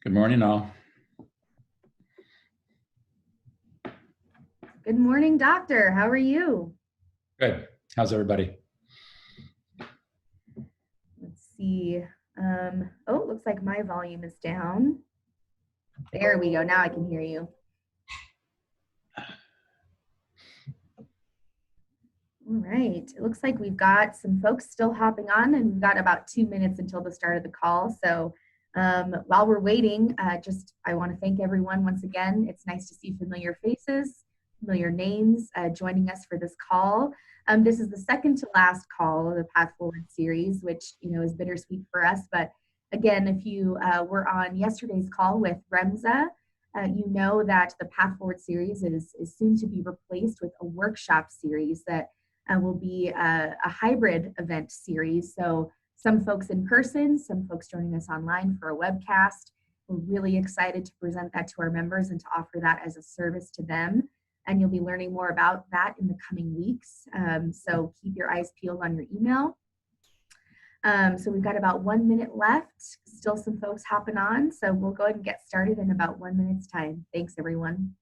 Good morning, all. Good morning, doctor. How are you? Good. How's everybody? Let's see. Oh, it looks like my volume is down. There we go. Now I can hear you. All right. It looks like we've got some folks still hopping on, and we've got about 2 minutes until the start of the call. So while we're waiting, I want to thank everyone once again. It's nice to see familiar faces, familiar names joining us for this call. This is the second to last call of the Path Forward series, which is bittersweet for us. But again, if you were on yesterday's call with Remza, you know that the Path Forward series is soon to be replaced with a workshop series that will be a hybrid event series. So some folks in person, some folks joining us online for a webcast. We're really excited to present that to our members and to offer that as a service to them. And you'll be learning more about that in the coming weeks. So keep your eyes peeled on your email. So we've got about 1 minute left, still some folks hopping on. So we'll go ahead and get started in about 1 minute's time. Thanks, everyone.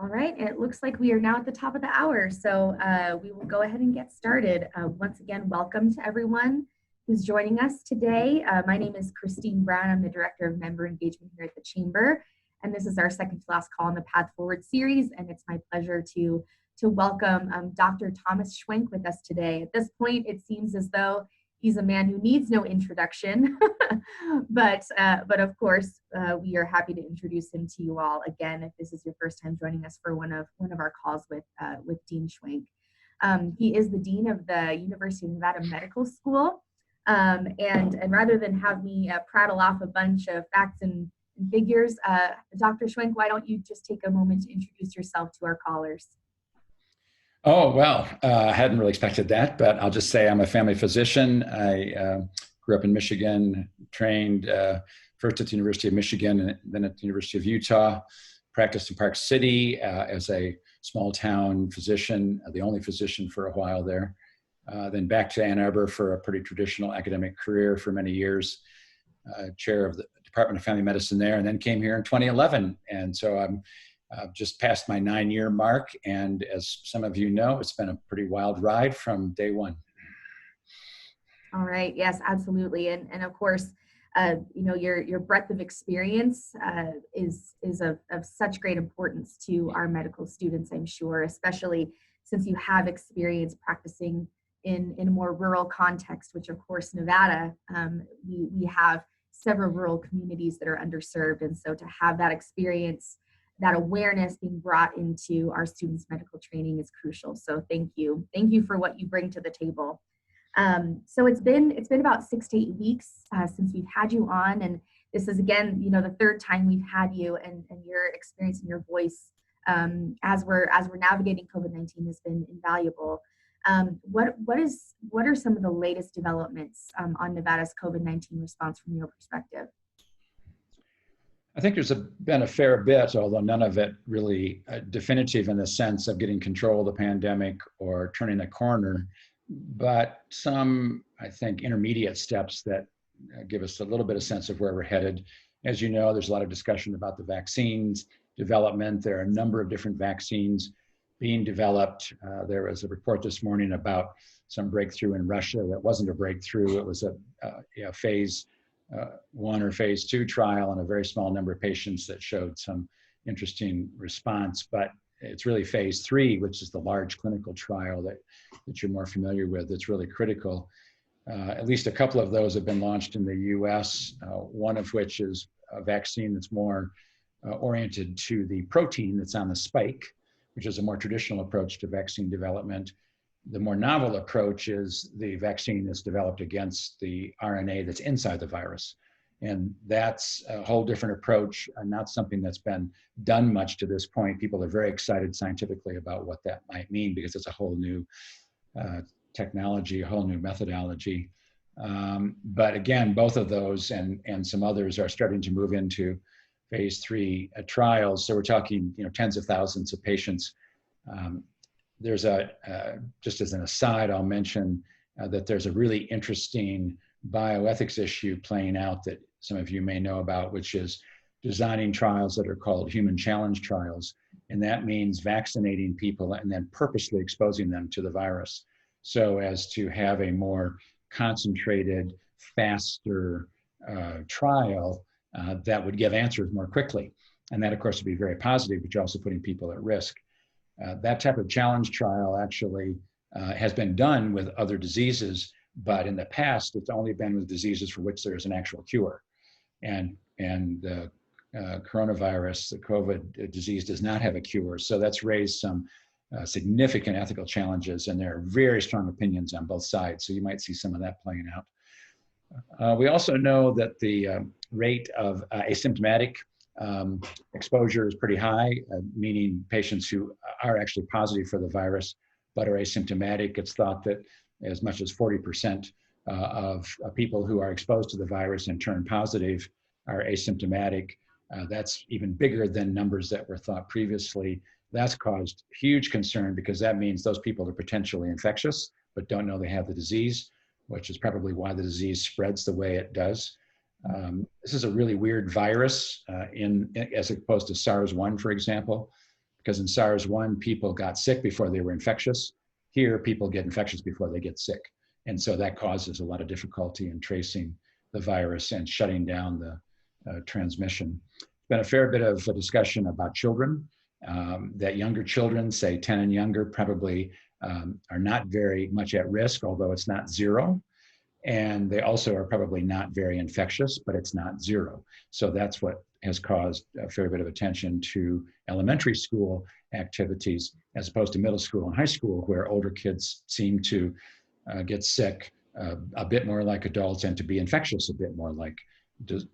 All right, and it looks like we are now at the top of the hour, so we will go ahead and get started. Once again, welcome to everyone who's joining us today. My name is Christine Brown. I'm the Director of Member Engagement here at the Chamber, and this is our second to last call in the Path Forward series, and it's my pleasure to welcome Dr. Thomas Schwenk with us today. At this point, it seems as though he's a man who needs no introduction, but of course, we are happy to introduce him to you all again if this is your first time joining us for one of our calls with Dean Schwenk. He is the Dean of the University of Nevada Medical School, and rather than have me prattle off a bunch of facts and figures, Dr. Schwenk, why don't you just take a moment to introduce yourself to our callers? Oh, well, I hadn't really expected that, but I'll just say I'm a family physician. I grew up in Michigan, trained first at the University of Michigan and then at the University of Utah, practiced in Park City as a small town physician, the only physician for a while there. Then back to Ann Arbor for a pretty traditional academic career for many years, chair of the Department of Family Medicine there, and then came here in 2011. And so I'm just past my 9-year mark. And as some of you know, it's been a pretty wild ride from day one. All right. Yes, absolutely. And of course, your breadth of experience is of such great importance to our medical students, I'm sure, especially since you have experience practicing in a more rural context, which of course, Nevada, we have several rural communities that are underserved. And so to have that experience, that awareness being brought into our students' medical training is crucial. So thank you. Thank you for what you bring to the table. So it's been about 6 to 8 weeks since we've had you on, and this is again, the third time we've had you, and your experience and your voice as we're navigating COVID-19 has been invaluable. What are some of the latest developments on Nevada's COVID-19 response from your perspective? I think there's been a fair bit, although none of it really definitive in the sense of getting control of the pandemic or turning a corner, but some, I think, intermediate steps that give us a little bit of sense of where we're headed. As you know, there's a lot of discussion about the vaccines development. There are a number of different vaccines being developed. There was a report this morning about some breakthrough in Russia that wasn't a breakthrough. It was a phase 1 or phase 2 trial on a very small number of patients that showed some interesting response. But it's really phase 3, which is the large clinical trial that you're more familiar with, that's really critical. At least a couple of those have been launched in the US, one of which is a vaccine that's more oriented to the protein that's on the spike, which is a more traditional approach to vaccine development. The more novel approach is the vaccine that's developed against the RNA that's inside the virus. And that's a whole different approach, and not something that's been done much to this point. People are very excited scientifically about what that might mean, because it's a whole new technology, a whole new methodology. But again, both of those and some others are starting to move into phase 3 trials. So we're talking, tens of thousands of patients. There's just as an aside, I'll mention that there's a really interesting bioethics issue playing out that some of you may know about, which is designing trials that are called human challenge trials. And that means vaccinating people and then purposely exposing them to the virus, so as to have a more concentrated, faster trial that would give answers more quickly. And that, of course, would be very positive, but you're also putting people at risk. That type of challenge trial actually has been done with other diseases, but in the past, it's only been with diseases for which there's an actual cure. And the coronavirus, the COVID disease, does not have a cure. So that's raised some significant ethical challenges, and there are very strong opinions on both sides. So you might see some of that playing out. We also know that the rate of asymptomatic exposure is pretty high, meaning patients who are actually positive for the virus but are asymptomatic. It's thought that as much as 40% of people who are exposed to the virus and turn positive are asymptomatic. That's even bigger than numbers that were thought previously. That's caused huge concern, because that means those people are potentially infectious but don't know they have the disease, which is probably why the disease spreads the way it does. This is a really weird virus as opposed to SARS-1, for example, because in SARS-1, people got sick before they were infectious. Here, people get infectious before they get sick. And so that causes a lot of difficulty in tracing the virus and shutting down the transmission. There's been a fair bit of a discussion about children, that younger children, say 10 and younger, probably are not very much at risk, although it's not zero. And they also are probably not very infectious, but it's not zero. So that's what has caused a fair bit of attention to elementary school activities, as opposed to middle school and high school, where older kids seem to get sick a bit more like adults and to be infectious a bit more like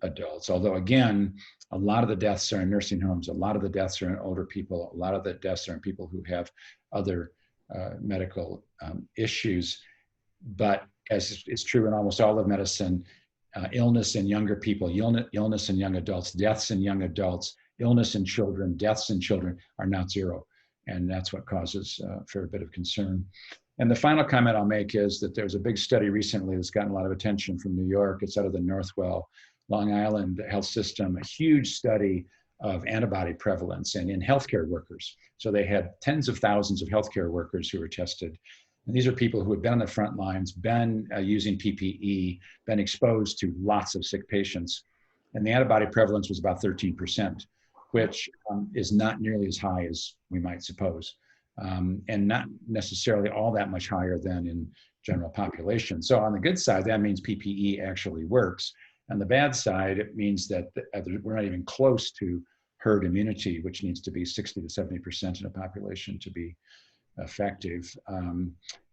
adults. Although, again, a lot of the deaths are in nursing homes, a lot of the deaths are in older people, a lot of the deaths are in people who have other medical issues. But as is true in almost all of medicine, illness in younger people, illness in young adults, deaths in young adults, illness in children, deaths in children are not zero. And that's what causes a fair bit of concern. And the final comment I'll make is that there's a big study recently that's gotten a lot of attention from New York. It's out of the Northwell, Long Island Health System, a huge study of antibody prevalence and in healthcare workers. So they had tens of thousands of healthcare workers who were tested. And these are people who have been on the front lines, been using PPE, been exposed to lots of sick patients. And the antibody prevalence was about 13%, which is not nearly as high as we might suppose. And not necessarily all that much higher than in general population. So on the good side, that means PPE actually works. On the bad side, it means that we're not even close to herd immunity, which needs to be 60 to 70% in a population to be effective.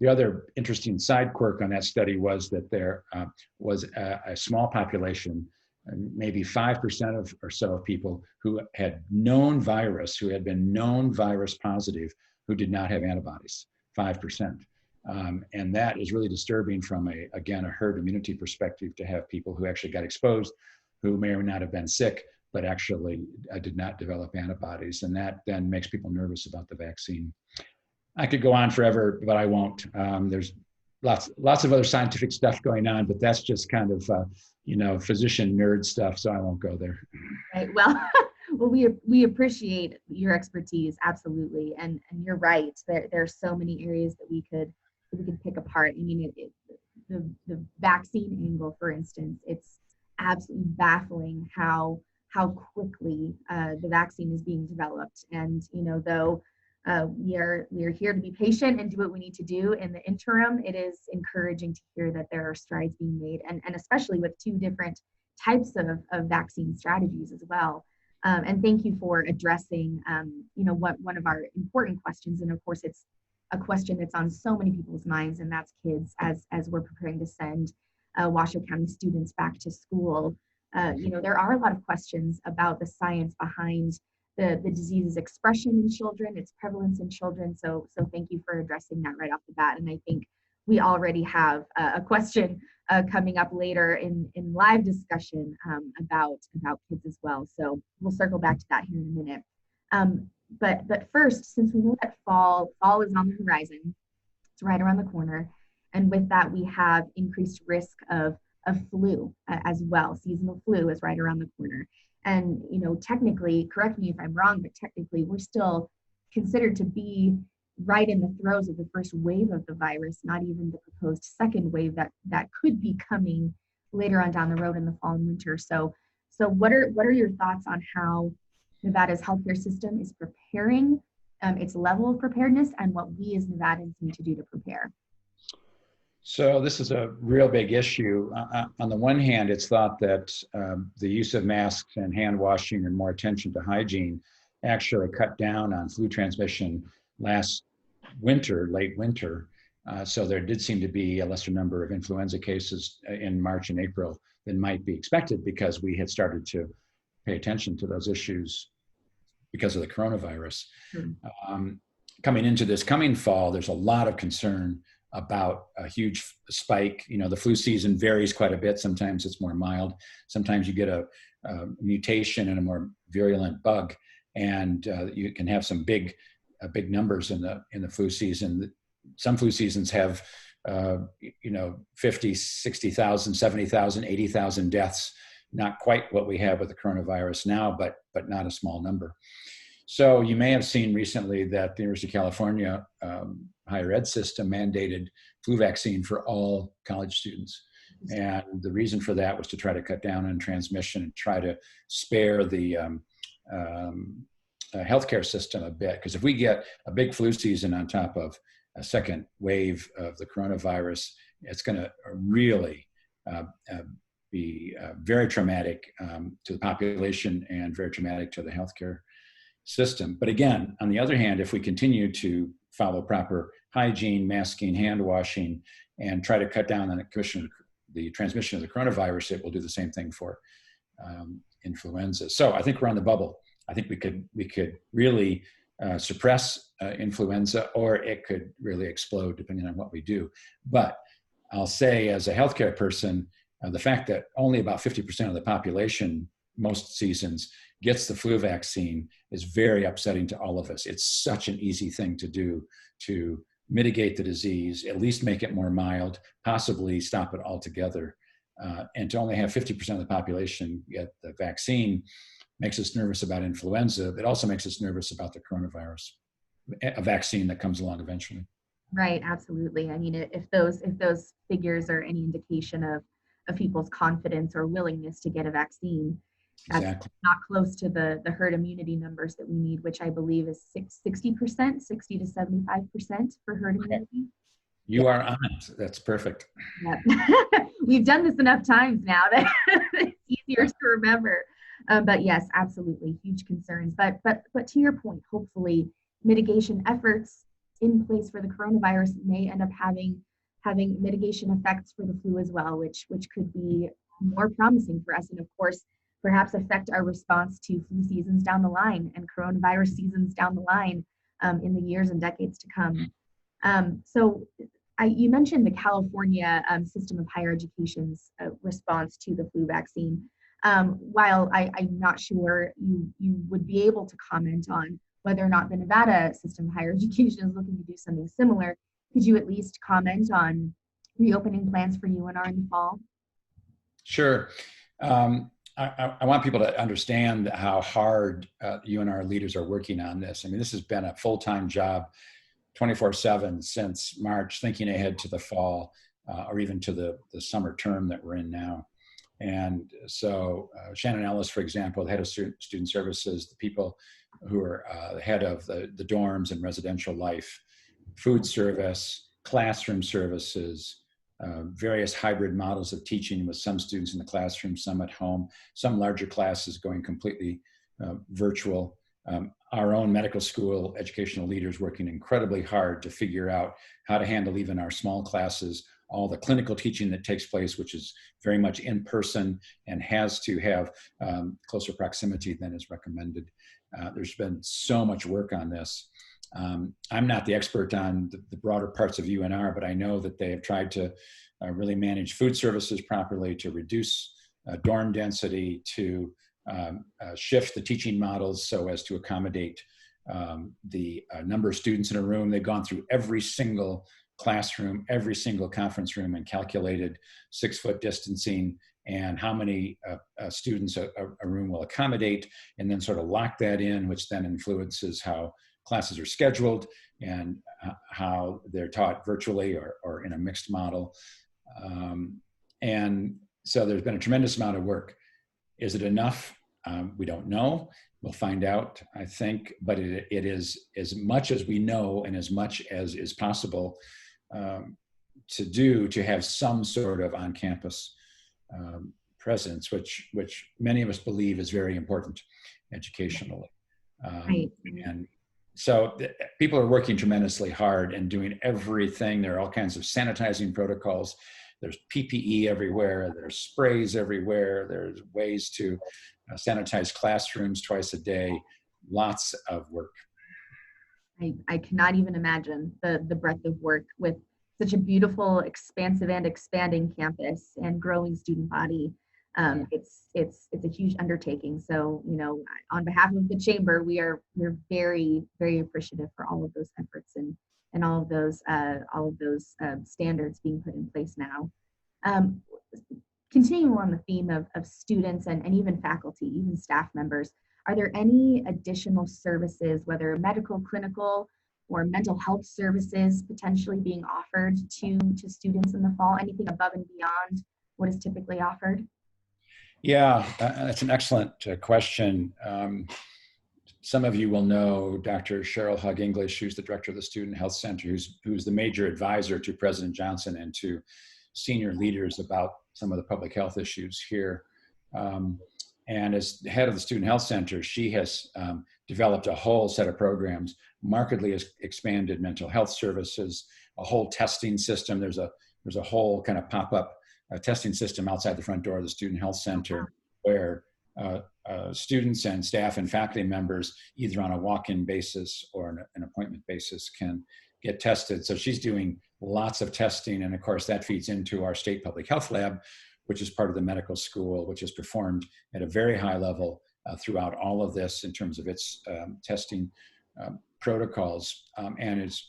The other interesting side quirk on that study was that there was a small population, maybe 5% or so of people who had known virus, who had been known virus positive, who did not have antibodies, 5%. And that is really disturbing from again, a herd immunity perspective, to have people who actually got exposed, who may or may not have been sick, but actually did not develop antibodies. And that then makes people nervous about the vaccine. I could go on forever, but I won't. There's lots of other scientific stuff going on, but that's just kind of, physician nerd stuff, so I won't go there. Right. Well, we appreciate your expertise, absolutely, and you're right. There are so many areas that we could pick apart. I mean, the vaccine angle, for instance, it's absolutely baffling how quickly the vaccine is being developed, and though We are here to be patient and do what we need to do. In the interim, it is encouraging to hear that there are strides being made, and especially with two different types of vaccine strategies as well. And thank you for addressing, what one of our important questions, and of course it's a question that's on so many people's minds, and that's kids as we're preparing to send Washoe County students back to school. There are a lot of questions about the science behind the disease's expression in children, its prevalence in children. So thank you for addressing that right off the bat. And I think we already have a question coming up later in live discussion about kids as well. So we'll circle back to that here in a minute. But first, since we know that fall is on the horizon, it's right around the corner. And with that, we have increased risk of flu as well. Seasonal flu is right around the corner. And, technically, correct me if I'm wrong, but technically we're still considered to be right in the throes of the first wave of the virus, not even the proposed second wave that could be coming later on down the road in the fall and winter. So what are your thoughts on how Nevada's healthcare system is preparing, its level of preparedness, and what we as Nevadans need to do to prepare? So this is a real big issue. On the one hand, it's thought that the use of masks and hand washing and more attention to hygiene actually cut down on flu transmission last winter, late winter. So there did seem to be a lesser number of influenza cases in March and April than might be expected because we had started to pay attention to those issues because of the coronavirus. Coming into this coming fall, there's a lot of concern about a huge spike. The flu season varies quite a bit. Sometimes it's more mild. Sometimes you get a mutation in a more virulent bug, and you can have some big numbers in the flu season. Some flu seasons have 50, 60,000, 70,000, 80,000 deaths. Not quite what we have with the coronavirus now, but not a small number. So you may have seen recently that the University of California higher ed system mandated flu vaccine for all college students. And the reason for that was to try to cut down on transmission and try to spare the healthcare system a bit. Because if we get a big flu season on top of a second wave of the coronavirus, it's going to really be very traumatic to the population and very traumatic to the healthcare system. But again, on the other hand, if we continue to follow proper hygiene, masking, hand washing, and try to cut down on the transmission of the coronavirus, it will do the same thing for influenza. So I think we're on the bubble. I think we could really suppress influenza, or it could really explode depending on what we do. But I'll say, as a healthcare person, the fact that only about 50% of the population most seasons gets the flu vaccine is very upsetting to all of us. It's such an easy thing to do to mitigate the disease, at least make it more mild, possibly stop it altogether. And to only have 50% of the population get the vaccine makes us nervous about influenza. It also makes us nervous about the coronavirus, a vaccine that comes along eventually. Right, absolutely. I mean, if those figures are any indication of people's confidence or willingness to get a vaccine, that's exactly not close to the herd immunity numbers that we need, which I believe is 60%, 60 to 75% for herd immunity. You are on it. That's perfect. Yep. We've done this enough times now that it's easier to remember. But yes, absolutely, huge concerns. But to your point, hopefully mitigation efforts in place for the coronavirus may end up having mitigation effects for the flu as well, which could be more promising for us, and of course, perhaps affect our response to flu seasons down the line and coronavirus seasons down the line in the years and decades to come. You mentioned the California system of higher education's response to the flu vaccine. While I'm not sure you would be able to comment on whether or not the Nevada system of higher education is looking to do something similar, could you at least comment on reopening plans for UNR in the fall? Sure. I want people to understand how hard UNR leaders are working on this. I mean, this has been a full-time job, 24/7 since March, thinking ahead to the fall or even to the summer term that we're in now. And so Shannon Ellis, for example, the head of student services, the people who are the head of the dorms and residential life, food service, classroom services, various hybrid models of teaching with some students in the classroom, some at home, some larger classes going completely virtual. Our own medical school educational leaders working incredibly hard to figure out how to handle even our small classes, all the clinical teaching that takes place, which is very much in person and has to have closer proximity than is recommended. There's been so much work on this. I'm not the expert on the broader parts of UNR, but I know that they have tried to really manage food services properly, to reduce dorm density, to shift the teaching models so as to accommodate the number of students in a room. They've gone through every single classroom, every single conference room, and calculated 6-foot distancing and how many students a room will accommodate, and then sort of lock that in, which then influences how classes are scheduled and how they're taught virtually or in a mixed model. And so there's been a tremendous amount of work. Is it enough? We don't know. We'll find out, I think, but it is as much as we know and as much as is possible to have some sort of on-campus presence, which many of us believe is very important educationally. Right. And so people are working tremendously hard and doing everything. There are all kinds of sanitizing protocols. There's PPE everywhere. There's sprays everywhere. There's ways to sanitize classrooms twice a day. Lots of work. I cannot even imagine the breadth of work with such a beautiful, expansive and expanding campus and growing student body. It's a huge undertaking. So, on behalf of the chamber, we're very, very appreciative for all of those efforts and all of those standards being put in place now. Continuing on the theme of students and even faculty, even staff members, are there any additional services, whether medical, clinical, or mental health services potentially being offered to students in the fall? Anything above and beyond what is typically offered? Yeah, that's an excellent question. Some of you will know Dr. Cheryl Hug English, who's the director of the Student Health Center, who's the major advisor to President Johnson and to senior leaders about some of the public health issues here. And as the head of the Student Health Center, she has developed a whole set of programs, markedly expanded mental health services, a whole testing system. There's a whole kind of pop-up testing system outside the front door of the Student Health Center where students and staff and faculty members, either on a walk-in basis or an appointment basis, can get tested. So she's doing lots of testing. And of course, that feeds into our state public health lab, which is part of the medical school, which has performed at a very high level throughout all of this in terms of its testing protocols, and is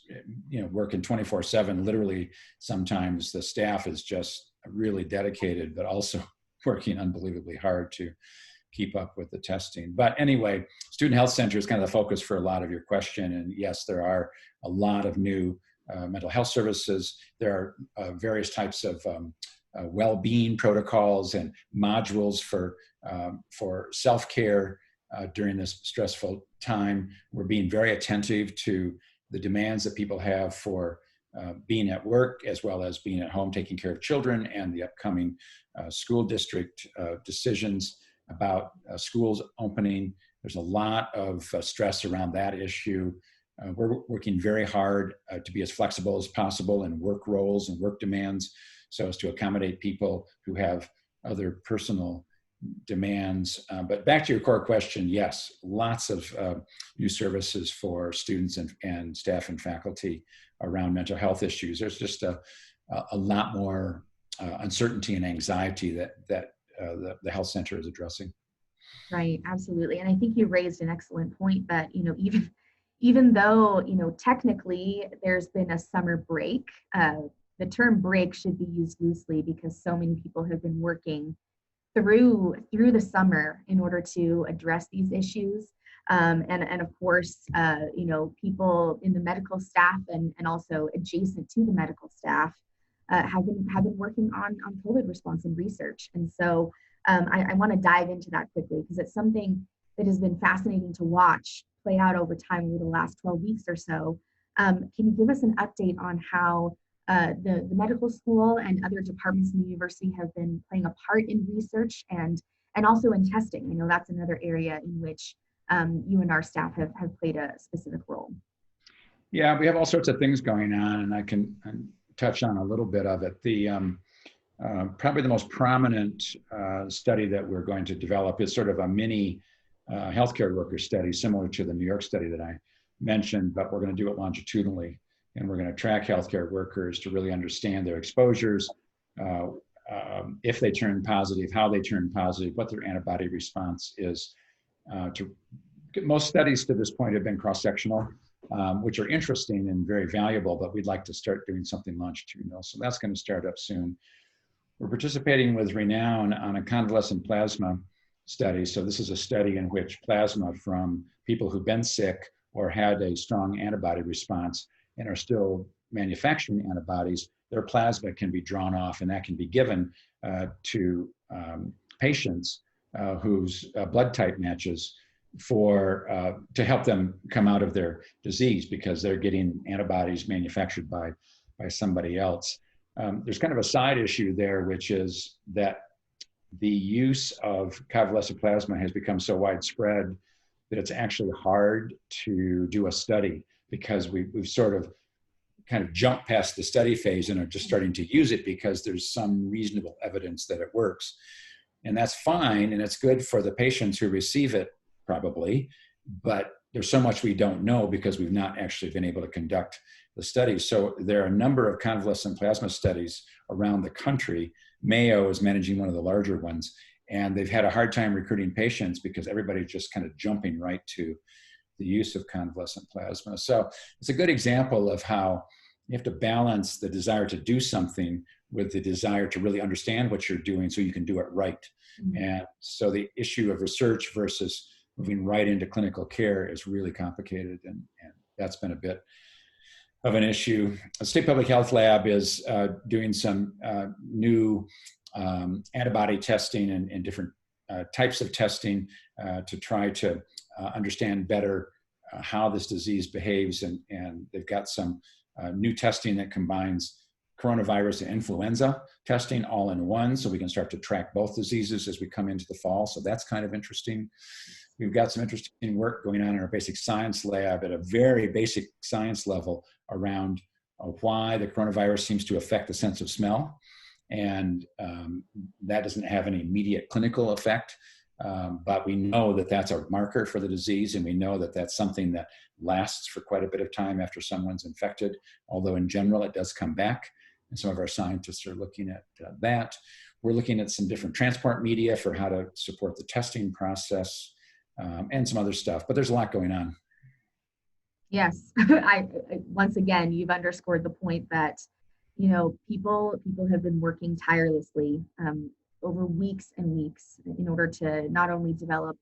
working 24/7. Literally, sometimes the staff is just really dedicated, but also working unbelievably hard to keep up with the testing. But anyway, Student Health Center is kind of the focus for a lot of your question. And yes, there are a lot of new mental health services. There are various types of well-being protocols and modules for self-care during this stressful time. We're being very attentive to the demands that people have for being at work as well as being at home taking care of children, and the upcoming school district decisions about schools opening. There's a lot of stress around that issue. We're working very hard to be as flexible as possible in work roles and work demands so as to accommodate people who have other personal demands. But back to your core question, yes, lots of new services for students and staff and faculty around mental health issues. There's just a lot more uncertainty and anxiety that the health center is addressing. Right, absolutely. And I think you raised an excellent point that, even though, technically there's been a summer break, the term break should be used loosely because so many people have been working through the summer in order to address these issues. And of course, people in the medical staff and also adjacent to the medical staff have been working on COVID response and research. And so I want to dive into that quickly because it's something that has been fascinating to watch play out over time over the last 12 weeks or so. Can you give us an update on how the medical school and other departments in the university have been playing a part in research and also in testing? I know that's another area in which UNR staff have played a specific role. Yeah, we have all sorts of things going on, and I can touch on a little bit of it. Probably the most prominent study that we're going to develop is sort of a mini healthcare worker study, similar to the New York study that I mentioned, but we're going to do it longitudinally. And we're going to track healthcare workers to really understand their exposures, if they turn positive, how they turn positive, what their antibody response is. Most studies to this point have been cross-sectional, which are interesting and very valuable, but we'd like to start doing something longitudinal. So that's going to start up soon. We're participating with Renown on a convalescent plasma study. So this is a study in which plasma from people who've been sick or had a strong antibody response and are still manufacturing antibodies, their plasma can be drawn off, and that can be given to patients whose blood type matches to help them come out of their disease, because they're getting antibodies manufactured by somebody else. There's kind of a side issue there, which is that the use of convalescent plasma has become so widespread that it's actually hard to do a study, because we've sort of kind of jumped past the study phase and are just starting to use it because there's some reasonable evidence that it works. And that's fine, and it's good for the patients who receive it, probably, but there's so much we don't know because we've not actually been able to conduct the studies. So there are a number of convalescent plasma studies around the country. Mayo is managing one of the larger ones, and they've had a hard time recruiting patients because everybody's just kind of jumping right to the use of convalescent plasma. So it's a good example of how you have to balance the desire to do something with the desire to really understand what you're doing so you can do it right. Mm-hmm. And so the issue of research versus moving right into clinical care is really complicated, and that's been a bit of an issue. The State Public Health Lab is doing some new antibody testing and different types of testing to try to understand better how this disease behaves, and they've got some new testing that combines coronavirus and influenza testing all in one, so we can start to track both diseases as we come into the fall. So that's kind of interesting. We've got some interesting work going on in our basic science lab at a very basic science level around why the coronavirus seems to affect the sense of smell. And that doesn't have any immediate clinical effect, but we know that that's a marker for the disease, and we know that that's something that lasts for quite a bit of time after someone's infected, although in general it does come back. And some of our scientists are looking at that. We're looking at some different transport media for how to support the testing process, and some other stuff, but there's a lot going on. Yes, once again, you've underscored the point that, people have been working tirelessly over weeks and weeks in order to not only develop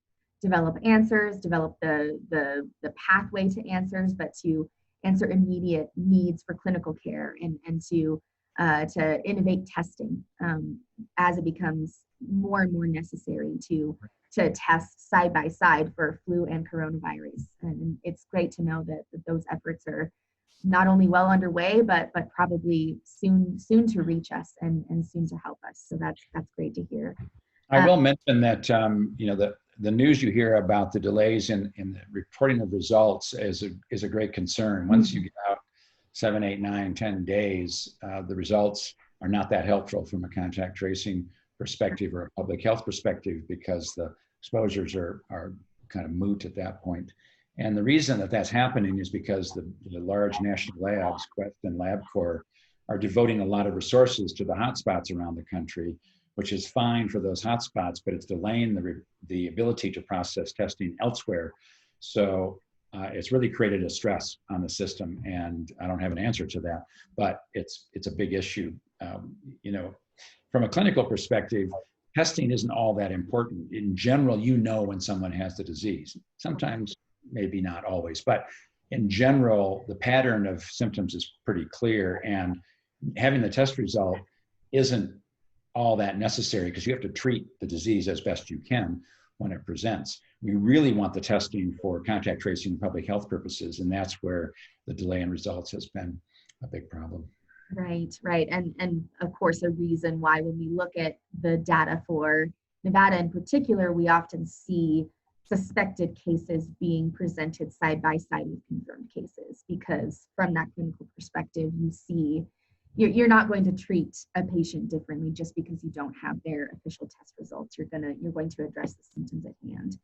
answers, develop the pathway to answers, but to answer immediate needs for clinical care, and to innovate testing as it becomes more and more necessary to test side by side for flu and coronavirus. And it's great to know that those efforts are not only well underway, but probably soon to reach us and soon to help us. So that's great to hear. I will mention that the news you hear about the delays in the reporting of results is a great concern. Once you get out 7, 8, 9, 10 days, the results are not that helpful from a contact tracing perspective or a public health perspective, because the exposures are kind of moot at that point. And the reason that that's happening is because the large national labs, Quest and LabCorp, are devoting a lot of resources to the hotspots around the country, which is fine for those hotspots, but it's delaying the ability to process testing elsewhere. So it's really created a stress on the system, and I don't have an answer to that, but it's a big issue. From a clinical perspective, testing isn't all that important. In general, when someone has the disease. Sometimes, maybe not always, but in general, the pattern of symptoms is pretty clear, and having the test result isn't all that necessary because you have to treat the disease as best you can. when it presents. We really want the testing for contact tracing and public health purposes, and that's where the delay in results has been a big problem. Right, right. And of course, a reason why when we look at the data for Nevada in particular, we often see suspected cases being presented side by side with confirmed cases, because from that clinical perspective, you see you're not going to treat a patient differently just because you don't have their official test results. You're going to address the symptoms at hand.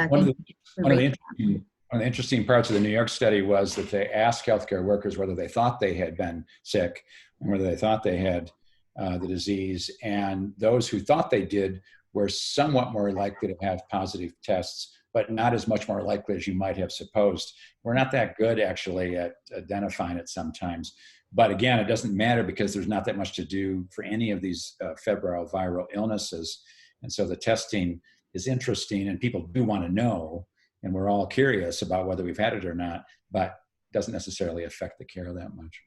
One of the interesting parts of the New York study was that they asked healthcare workers whether they thought they had been sick and whether they thought they had the disease. And those who thought they did were somewhat more likely to have positive tests, but not as much more likely as you might have supposed. We're not that good actually at identifying it sometimes. But again, it doesn't matter because there's not that much to do for any of these febrile viral illnesses. And so the testing is interesting and people do want to know, and we're all curious about whether we've had it or not, but it doesn't necessarily affect the care that much.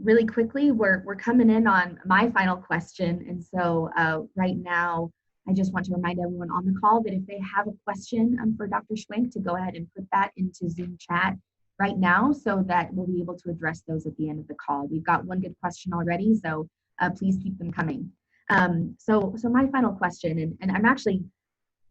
Really quickly, we're coming in on my final question. And so right now, I just want to remind everyone on the call that if they have a question for Dr. Schwenk, to go ahead and put that into Zoom chat right now so that we'll be able to address those at the end of the call. We've got one good question already, so please keep them coming. So my final question, and I'm actually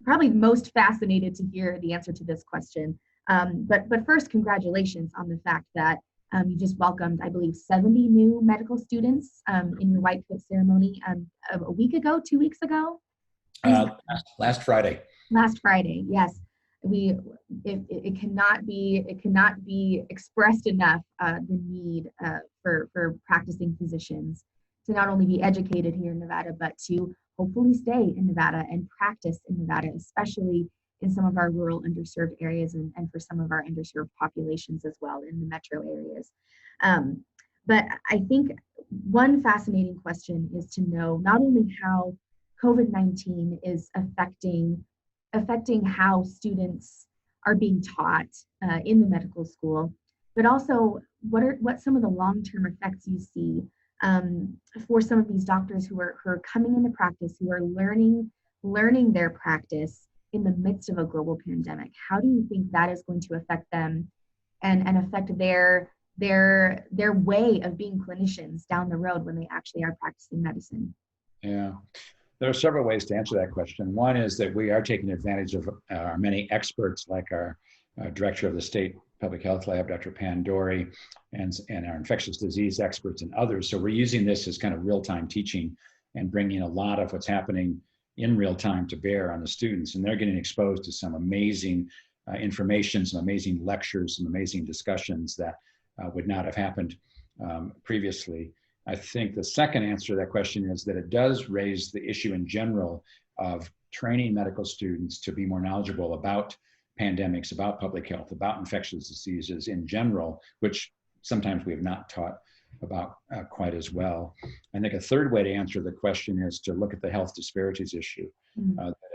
probably most fascinated to hear the answer to this question. But first, congratulations on the fact that you just welcomed, I believe, 70 new medical students in your white coat ceremony a week ago, 2 weeks ago? Last Friday. Last Friday, yes. It cannot be expressed enough the need for practicing physicians to not only be educated here in Nevada, but to hopefully stay in Nevada and practice in Nevada, especially in some of our rural underserved areas and for some of our underserved populations as well in the metro areas. But I think one fascinating question is to know not only how COVID-19 is affecting how students are being taught in the medical school, but also what some of the long-term effects you see for some of these doctors who are coming into practice, who are learning their practice in the midst of a global pandemic. How do you think that is going to affect them and affect their way of being clinicians down the road when they actually are practicing medicine? Yeah. There are several ways to answer that question. One is that we are taking advantage of our many experts, like our director of the state public health lab, Dr. Pandori, and our infectious disease experts and others. So we're using this as kind of real-time teaching and bringing a lot of what's happening in real time to bear on the students. And they're getting exposed to some amazing information, some amazing lectures, some amazing discussions that would not have happened previously. I think the second answer to that question is that it does raise the issue in general of training medical students to be more knowledgeable about pandemics, about public health, about infectious diseases in general, which sometimes we have not taught about quite as well. I think a third way to answer the question is to look at the health disparities issue.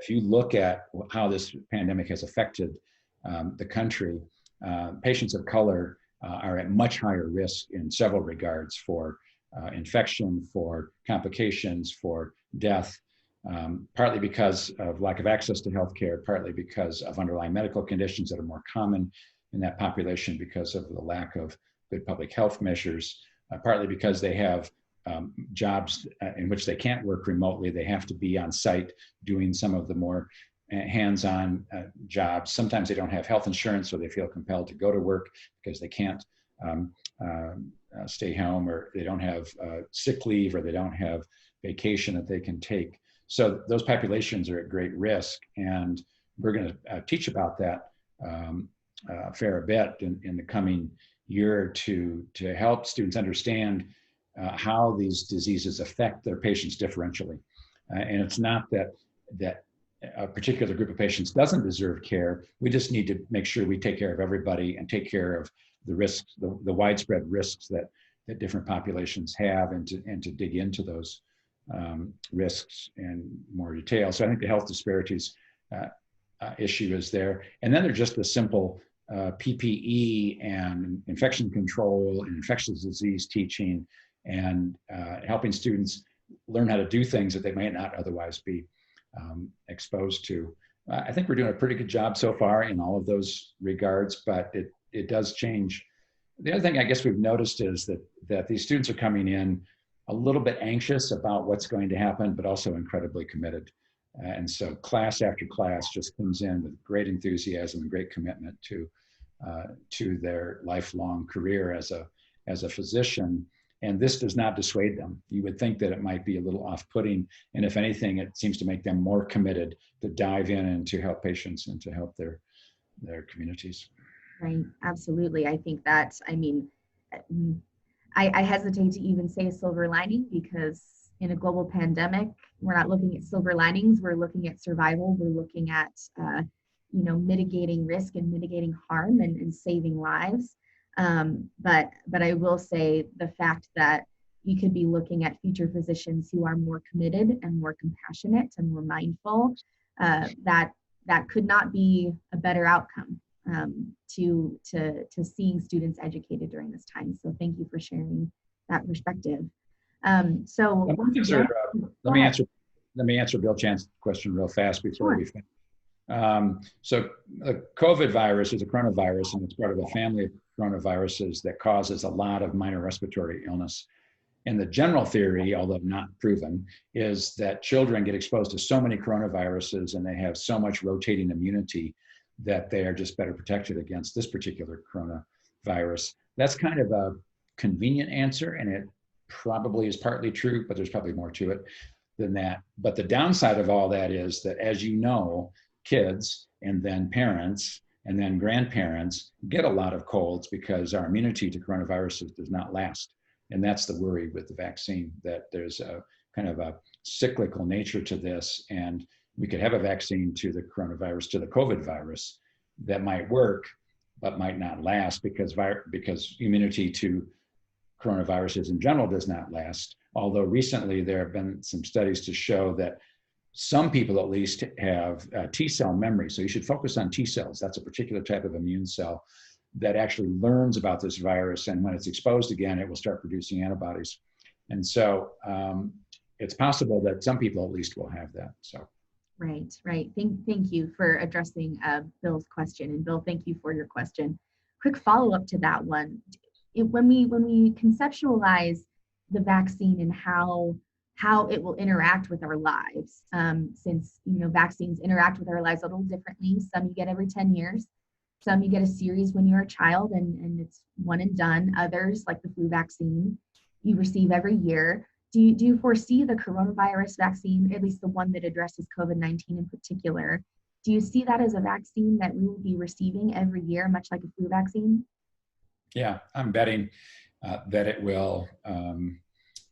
If you look at how this pandemic has affected the country, patients of color are at much higher risk in several regards for infection, for complications, for death, partly because of lack of access to healthcare, partly because of underlying medical conditions that are more common in that population because of the lack of good public health measures, partly because they have jobs in which they can't work remotely. They have to be on site doing some of the more hands-on jobs. Sometimes they don't have health insurance, so they feel compelled to go to work because they can't stay home, or they don't have sick leave, or they don't have vacation that they can take. So those populations are at great risk, and we're going to teach about that a fair bit in the coming year or two to help students understand how these diseases affect their patients differentially. And it's not that a particular group of patients doesn't deserve care. We just need to make sure we take care of everybody and take care of the risks, the widespread risks that different populations have, and to dig into those risks in more detail. So I think the health disparities issue is there. And then there's just the simple PPE and infection control and infectious disease teaching, and helping students learn how to do things that they might not otherwise be exposed to. I think we're doing a pretty good job so far in all of those regards, but it does change. The other thing I guess we've noticed is that these students are coming in a little bit anxious about what's going to happen, but also incredibly committed. And so class after class just comes in with great enthusiasm and great commitment to their lifelong career as a physician. And this does not dissuade them. You would think that it might be a little off-putting. And if anything, it seems to make them more committed to dive in and to help patients and to help their communities. Right, absolutely. I think that, I mean, I hesitate to even say a silver lining, because in a global pandemic, we're not looking at silver linings. We're looking at survival. We're looking at, mitigating risk and mitigating harm and saving lives. But I will say the fact that you could be looking at future physicians who are more committed and more compassionate and more mindful, that could not be a better outcome to seeing students educated during this time. So thank you for sharing that perspective. Let me answer Bill Chan's question real fast before we finish. So the COVID virus is a coronavirus, and it's part of a family of coronaviruses that causes a lot of minor respiratory illness. And the general theory, although not proven, is that children get exposed to so many coronaviruses and they have so much rotating immunity that they are just better protected against this particular coronavirus. That's kind of a convenient answer, and it probably is partly true, but there's probably more to it than that. But the downside of all that is that, as you know, kids and then parents and then grandparents get a lot of colds because our immunity to coronaviruses does not last. And that's the worry with the vaccine, that there's a kind of a cyclical nature to this. And we could have a vaccine to the coronavirus, to the COVID virus, that might work, but might not last because immunity to coronaviruses in general does not last. Although recently there have been some studies to show that some people at least have T cell memory. So you should focus on T cells. That's a particular type of immune cell that actually learns about this virus. And when it's exposed again, it will start producing antibodies. And so it's possible that some people at least will have that. So. Right. Thank you for addressing Bill's question. And Bill, thank you for your question. Quick follow-up to that one. When we conceptualize the vaccine and how it will interact with our lives, since vaccines interact with our lives a little differently. Some you get every 10 years, some you get a series when you're a child and it's one and done. Others, like the flu vaccine, you receive every year. Do you foresee the coronavirus vaccine, at least the one that addresses COVID-19 in particular, do you see that as a vaccine that we will be receiving every year, much like a flu vaccine? Yeah, I'm betting that it will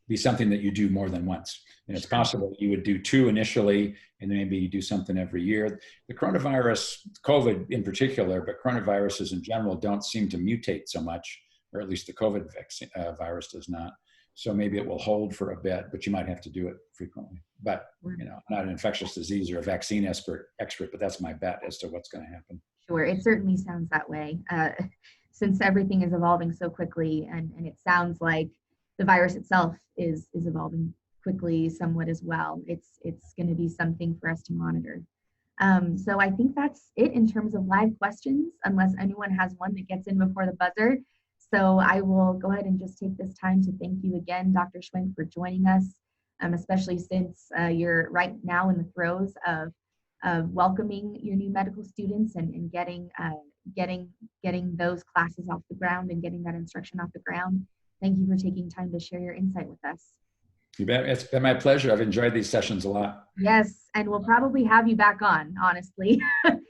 be something that you do more than once. And it's possible you would do 2 initially, and then maybe you do something every year. The coronavirus, COVID in particular, but coronaviruses in general don't seem to mutate so much, or at least the COVID vaccine, virus does not. So maybe it will hold for a bit, but you might have to do it frequently. But I'm not an infectious disease or a vaccine expert, but that's my bet as to what's going to happen. Sure, it certainly sounds that way. Since everything is evolving so quickly, and it sounds like the virus itself is evolving quickly somewhat as well. It's going to be something for us to monitor. So I think that's it in terms of live questions, unless anyone has one that gets in before the buzzer. So I will go ahead and just take this time to thank you again, Dr. Schwenk, for joining us, especially since you're right now in the throes of welcoming your new medical students and getting those classes off the ground and getting that instruction off the ground. Thank you for taking time to share your insight with us. You bet. It's been my pleasure. I've enjoyed these sessions a lot. Yes, and we'll probably have you back on, honestly.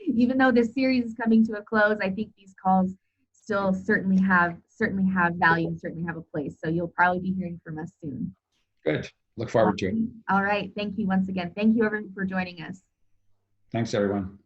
Even though this series is coming to a close, I think these calls still certainly have value and certainly have a place. So you'll probably be hearing from us soon. Good. Look forward to it. All right. Thank you once again. Thank you everyone for joining us. Thanks, everyone.